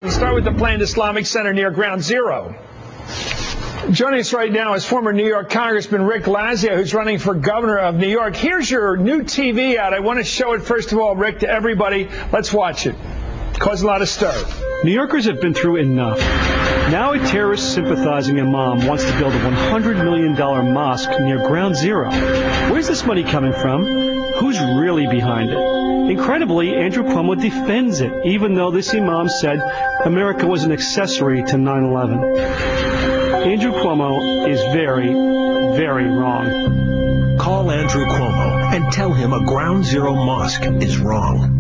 Start with the planned Islamic Center near Ground Zero. Joining us right now is former New York Congressman Rick Lazio, who's running for governor of New York. Here's your new TV ad. I want to show it, first of all, Rick, to everybody. Let's watch it. Caused a lot of stir. New Yorkers have been through enough. Now a terrorist-sympathizing imam wants to build a $100 million mosque near Ground Zero. Where's this money coming from? Who's really behind it? Incredibly, Andrew Cuomo defends it, even though this imam said America was an accessory to 9/11. Andrew Cuomo is very, very wrong. Call Andrew Cuomo and tell him a Ground Zero mosque is wrong.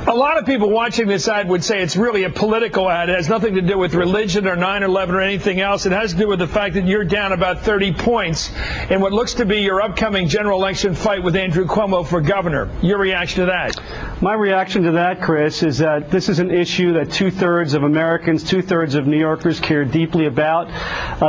A lot of people watching this ad would say it's really a political ad. It has nothing to do with religion or 9/11 or anything else. It has to do with the fact that you're down about 30 points in what looks to be your upcoming general election fight with Andrew Cuomo for governor. Your reaction to that? My reaction to that, Chris, is that this is an issue that two-thirds of Americans, two-thirds of New Yorkers care deeply about.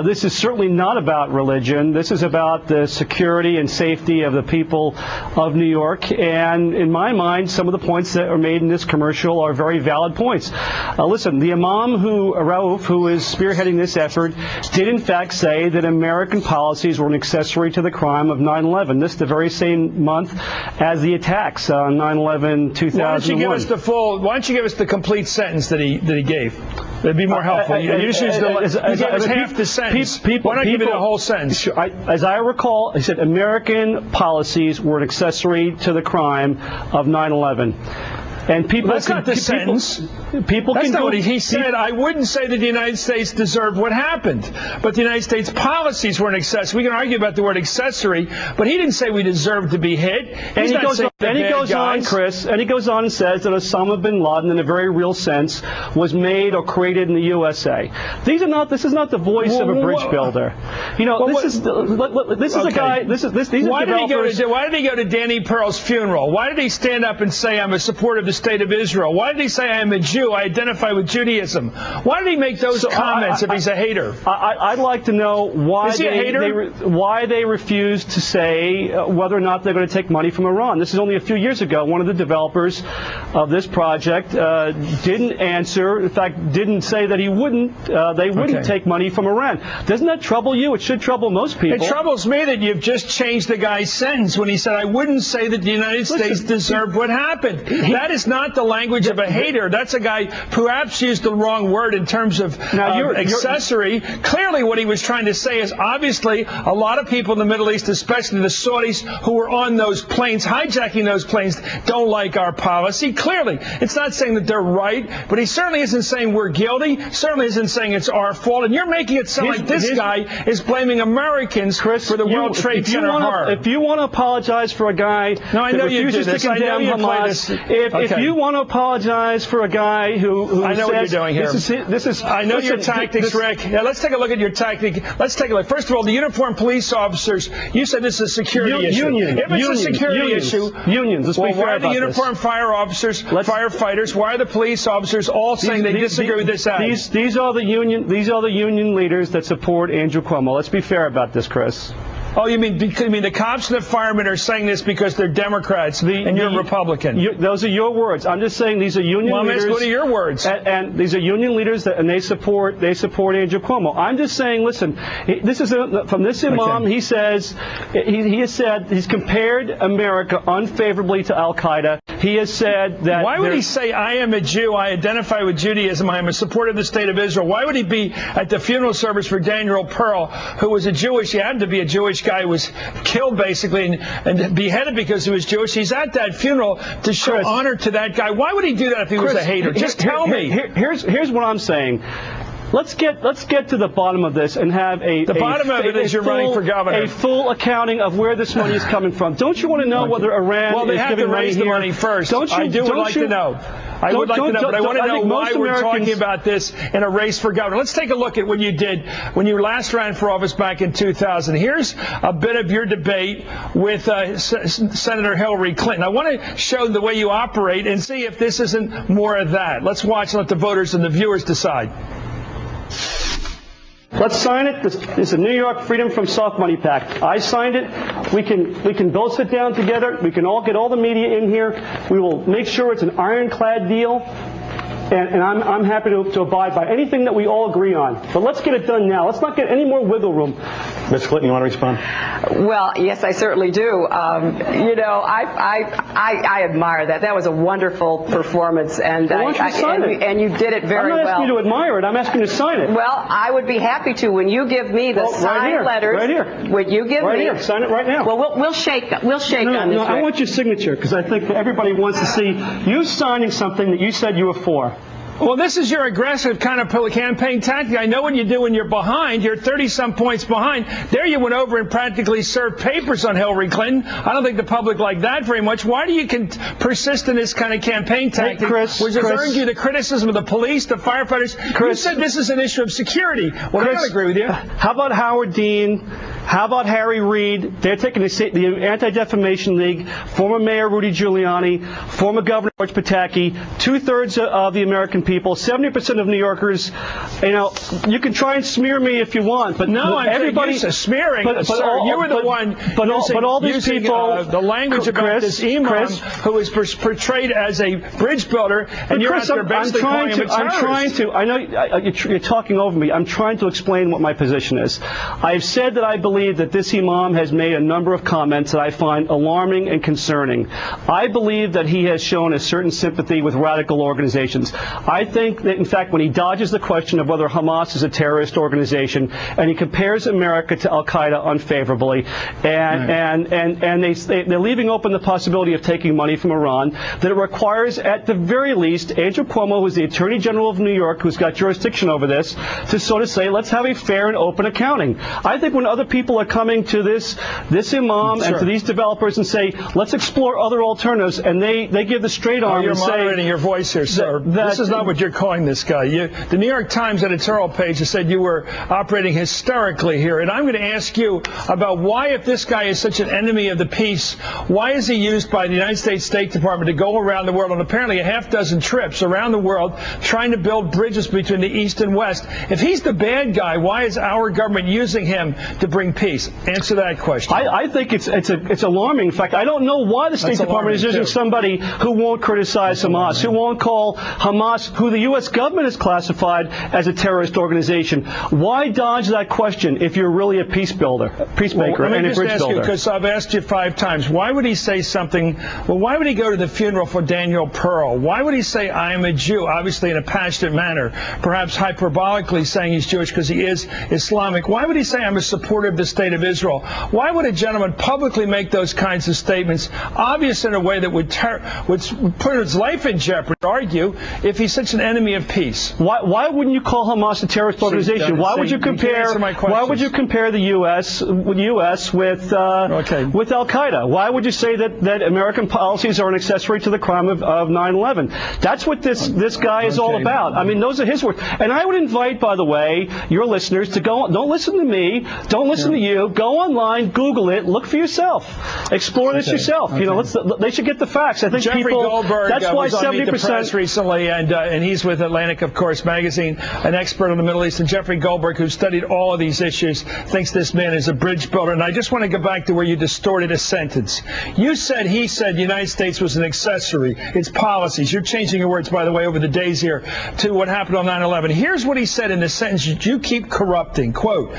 This is certainly not about religion. This is about the security and safety of the people of New York. And in my mind, some of the points that are made in this commercial are very valid points. Listen, the imam Rauf, who is spearheading this effort, did in fact say that American policies were an accessory to the crime of 9/11. This the very same month as the attacks on 9/11, 2001. Why don't you give us the full? Why don't you give us the complete sentence that he gave? That'd be more helpful. You gave us half the sentence. Why not give me the whole sentence? As I recall, he said American policies were an accessory to the crime of 9/11. And people that's not the sentence. People that's can not what he said. I wouldn't say that the United States deserved what happened, but the United States policies were an accessory. We can argue about the word accessory, but he didn't say we deserved to be hit. And he goes on, Chris, and he goes on and says that Osama bin Laden, in a very real sense, was made or created in the USA. This is not the voice of a bridge builder. You know, this is a guy. These are developers. Why did he go to Danny Pearl's funeral? Why did he stand up and say, "I'm a supporter of the State of Israel"? Why did he say, "I am a Jew, I identify with Judaism"? Why did he make those comments if he's a hater? I'd like to know why they refused to say whether or not they're going to take money from Iran. This is only a few years ago. One of the developers of this project didn't answer. In fact, didn't say that he wouldn't. They wouldn't take money from Iran. Doesn't that trouble you? It should trouble most people. It troubles me that you've just changed the guy's sentence when he said, "I wouldn't say that the United States deserved what happened." That is not the language of a hater. That's a guy who perhaps used the wrong word in terms of accessory. Clearly what he was trying to say is obviously a lot of people in the Middle East, especially the Saudis who were on those planes, hijacking those planes, don't like our policy. Clearly. It's not saying that they're right, but he certainly isn't saying we're guilty, certainly isn't saying it's our fault. And you're making it sound like this guy is blaming Americans, Chris, for the World Trade Center horror. If you want to apologize for a guy that refuses to condemn Hamas, if you want to apologize for a guy who I know what you're doing here. I know your tactics, Rick. Yeah, let's take a look at your tactic. Let's take a look. First of all, the uniformed police officers, you said this is a security issue. If it's a security issue, let's be fair why are the about uniformed fire officers, firefighters, why are the police officers all saying they disagree with this act? These are the union leaders that support Andrew Cuomo. Let's be fair about this, Chris. Oh, you mean the cops and the firemen are saying this because they're Democrats and you're a Republican? Those are your words. I'm just saying these are union leaders. What are your words? And these are union leaders, and they support Andrew Cuomo. I'm just saying, listen, this is from this imam. He says he has said he's compared America unfavorably to Al Qaeda. He has said that. Why would he say, "I am a Jew, I identify with Judaism, I am a supporter of the State of Israel"? Why would he be at the funeral service for Daniel Pearl, who was he happened to be a Jewish guy, was killed basically and beheaded because he was Jewish? He's at that funeral to show honor to that guy. Why would he do that if he was a hater? Just tell me. Here's what I'm saying. Let's get to the bottom of this and have the bottom of it is you're running for governor. A full accounting of where this money is coming from. Don't you want to know whether Iran is giving money here? Well, they have to raise the money first. I would like to know. I would like to know, but I want to know why we're talking about this in a race for governor. Let's take a look at what you did when you last ran for office back in 2000. Here's a bit of your debate with Senator Hillary Clinton. I want to show the way you operate and see if this isn't more of that. Let's watch and let the voters and the viewers decide. Let's sign it. This is a New York Freedom from Soft Money Pact. I signed it. We can both sit down together. We can all get all the media in here. We will make sure it's an ironclad deal. and I'm happy to abide by anything that we all agree on. But let's get it done now. Let's not get any more wiggle room. Ms. Clinton, you want to respond? Well, yes, I certainly do. You know, I admire that. That was a wonderful performance, and and you did it very well. I'm not asking you to admire it. I'm asking you to sign it. Well, I would be happy to when you give me the signed letters. Right here. Would you give me? Right here. Sign it right now. Well, we'll shake on this. No, I want your signature because I think that everybody wants to see you signing something that you said you were for. Well, this is your aggressive kind of campaign tactic. I know what you do when you're behind. You're 30-some points behind. There you went over and practically served papers on Hillary Clinton. I don't think the public liked that very much. Why do you persist in this kind of campaign tactic, which has earned you the criticism of the police, the firefighters? You said this is an issue of security. Well, I don't agree with you. How about Howard Dean? How about Harry Reid? They're taking the Anti-Defamation League, former Mayor Rudy Giuliani, former Governor George Pataki, 2/3 of the American people, 70% of New Yorkers. You know, you can try and smear me if you want, but no, everybody smearing. You were the one. But all these people, the language about this imam who is portrayed as a bridge builder, and you're out there basically calling him a terrorist. I know you're talking over me. I'm trying to explain what my position is. I've said that I believe that this imam has made a number of comments that I find alarming and concerning. I believe that he has shown a certain sympathy with radical organizations. I think that, in fact, when he dodges the question of whether Hamas is a terrorist organization, and he compares America to Al-Qaeda unfavorably, and they're leaving open the possibility of taking money from Iran, that it requires, at the very least, Andrew Cuomo, who's the Attorney General of New York, who's got jurisdiction over this, to sort of say, let's have a fair and open accounting. I think when other people are coming to this imam and to these developers and say, let's explore other alternatives, and they give the straight arm and say... You're moderating your voice here, sir. This is not what you're calling this guy. The New York Times editorial page has said you were operating hysterically here, and I'm going to ask you about why, if this guy is such an enemy of the peace, why is he used by the United States State Department to go around the world on apparently a half-dozen trips around the world trying to build bridges between the East and West? If he's the bad guy, why is our government using him to bring peace? Answer that question. I think it's alarming. In fact, I don't know why the State Department is using somebody who won't criticize Hamas, who won't call Hamas, who the U.S. government has classified as a terrorist organization. Why dodge that question if you're really a peacemaker and a bridge builder? Let me just ask you, because I've asked you 5 times, why would he say something? Well, why would he go to the funeral for Daniel Pearl? Why would he say, I am a Jew, obviously in a passionate manner, perhaps hyperbolically saying he's Jewish because he is Islamic? Why would he say, I'm a supporter of the State of Israel? Why would a gentleman publicly make those kinds of statements, obvious in a way that would put his life in jeopardy, argue, if he's such an enemy of peace? Why wouldn't you call Hamas a terrorist organization? Why would you compare the U.S. with Al-Qaeda? Why would you say that American policies are an accessory to the crime of 9/11? That's what this guy is all about. I mean, those are his words. And I would invite, by the way, your listeners to go. Don't listen to me. Don't listen to you. Go online, Google it, look for yourself, explore this yourself. You know, they should get the facts. I think Jeffrey Goldberg that's why was on Meet the Press recently, and he's with Atlantic, of course, magazine, an expert on the Middle East. And Jeffrey Goldberg, who studied all of these issues, thinks this man is a bridge builder. And I just want to go back to where you distorted a sentence. You said he said the United States was an accessory. It's policies. You're changing your words, by the way, over the days here to what happened on 9/11. Here's what he said in the sentence that you keep corrupting. Quote,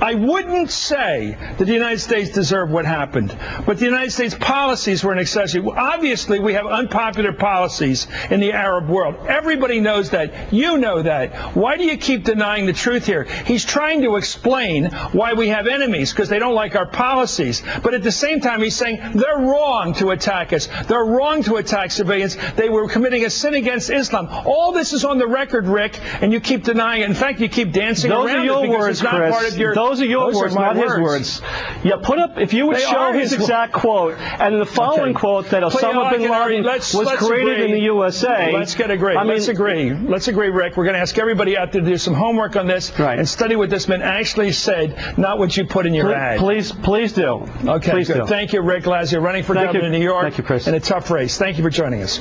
I wouldn't say that the United States deserved what happened, but the United States policies were an accessory. Well, obviously, we have unpopular policies in the Arab world. Everybody knows that. You know that. Why do you keep denying the truth here? He's trying to explain why we have enemies, because they don't like our policies. But at the same time, he's saying they're wrong to attack us. They're wrong to attack civilians. They were committing a sin against Islam. All this is on the record, Rick, and you keep denying it. In fact, you keep dancing around it. Those are your words, Chris. Those are your words, not his words. Yeah, put up, if you would show his exact quote, and the following quote that Osama bin Laden was created in the USA. Let's agree. Let's agree, Rick. We're going to ask everybody out there to do some homework on this and study what this man actually said, not what you put in your ad. Please do. Okay, good. Thank you, Rick Lazio, running for governor in New York. Thank you, Chris. In a tough race. Thank you for joining us.